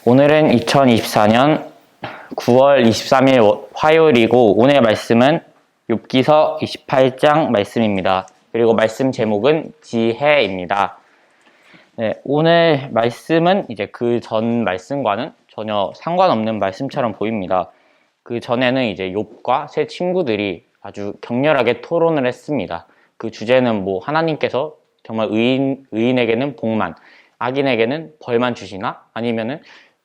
오늘은 2024년 9월 23일 화요일이고 오늘 말씀은 욥기서 28장 말씀입니다. 그리고 말씀 제목은 지혜입니다. 네, 오늘 말씀은 이제 그 전 말씀과는 전혀 상관없는 말씀처럼 보입니다. 그 전에는 이제 욥과 세 친구들이 아주 격렬하게 토론을 했습니다. 그 주제는 하나님께서 정말 의인에게는 복만, 악인에게는 벌만 주시나? 아니면은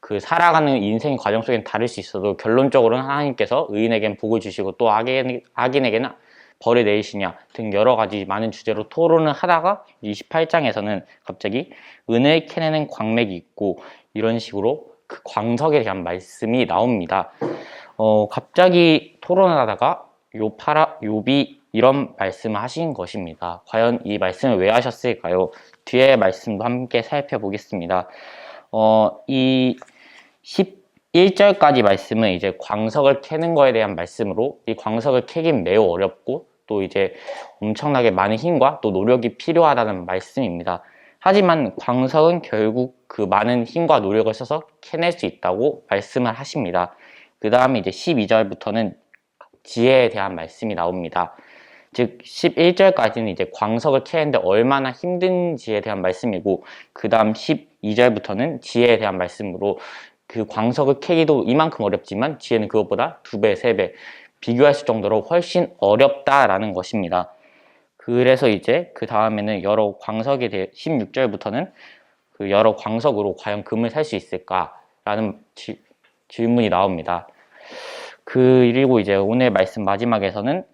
그 살아가는 인생 과정 속엔 다를 수 있어도 결론적으로는 하나님께서 의인에게는 복을 주시고 또 악인에게는 벌을 내리시냐 등 여러 가지 많은 주제로 토론을 하다가 28장에서는 갑자기 은을 캐내는 광맥이 있고 이런 식으로 그 광석에 대한 말씀이 나옵니다. 갑자기 토론을 하다가 욥이 이런 말씀을 하신 것입니다. 과연 이 말씀을 왜 하셨을까요? 뒤에 말씀도 함께 살펴보겠습니다. 이 11절까지 말씀은 이제 광석을 캐는 거에 대한 말씀으로 이 광석을 캐긴 매우 어렵고 또 이제 엄청나게 많은 힘과 또 노력이 필요하다는 말씀입니다. 하지만 광석은 결국 그 많은 힘과 노력을 써서 캐낼 수 있다고 말씀을 하십니다. 그 다음에 이제 12절부터는 지혜에 대한 말씀이 나옵니다. 즉 11절까지는 이제 광석을 캐는데 얼마나 힘든지에 대한 말씀이고 그 다음 12절부터는 지혜에 대한 말씀으로 그 광석을 캐기도 이만큼 어렵지만 지혜는 그것보다 2배, 3배 비교할 수 정도로 훨씬 어렵다라는 것입니다. 그래서 이제 그 다음에는 여러 광석에 대해 16절부터는 그 여러 광석으로 과연 금을 살 수 있을까라는 질문이 나옵니다. 그리고 이제 오늘 말씀 마지막에서는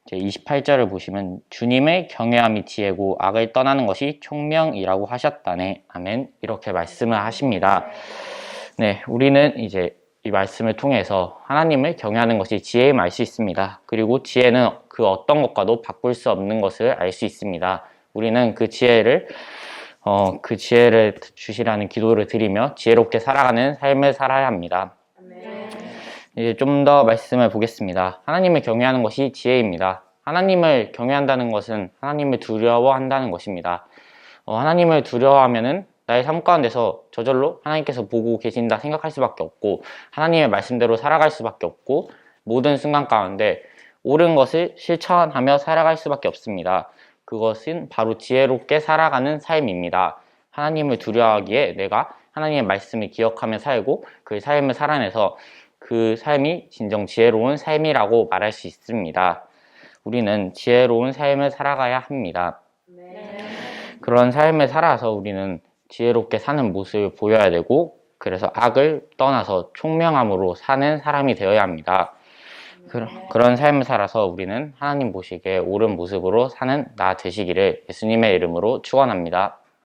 이제 28절을 보시면 주님의 경외함이 지혜고 악을 떠나는 것이 총명이라고 하셨다네. 아멘. 이렇게 말씀을 하십니다. 네, 우리는 이제 이 말씀을 통해서 하나님을 경외하는 것이 지혜임을 알 수 있습니다. 그리고 지혜는 그 어떤 것과도 바꿀 수 없는 것을 알 수 있습니다. 우리는 그 지혜를 주시라는 기도를 드리며 지혜롭게 살아가는 삶을 살아야 합니다. 이제 좀 더 말씀을 보겠습니다. 하나님을 경외하는 것이 지혜입니다. 하나님을 경외한다는 것은 하나님을 두려워한다는 것입니다. 하나님을 두려워하면은 나의 삶 가운데서 저절로 하나님께서 보고 계신다 생각할 수밖에 없고 하나님의 말씀대로 살아갈 수밖에 없고 모든 순간 가운데 옳은 것을 실천하며 살아갈 수밖에 없습니다. 그것은 바로 지혜롭게 살아가는 삶입니다. 하나님을 두려워하기에 내가 하나님의 말씀을 기억하며 살고 그 삶을 살아내서 그 삶이 진정 지혜로운 삶이라고 말할 수 있습니다. 우리는 지혜로운 삶을 살아가야 합니다. 그런 삶을 살아서 우리는 지혜롭게 사는 모습을 보여야 되고 그래서 악을 떠나서 총명함으로 사는 사람이 되어야 합니다. 그런 삶을 살아서 우리는 하나님 보시기에 옳은 모습으로 사는 나 되시기를 예수님의 이름으로 축원합니다.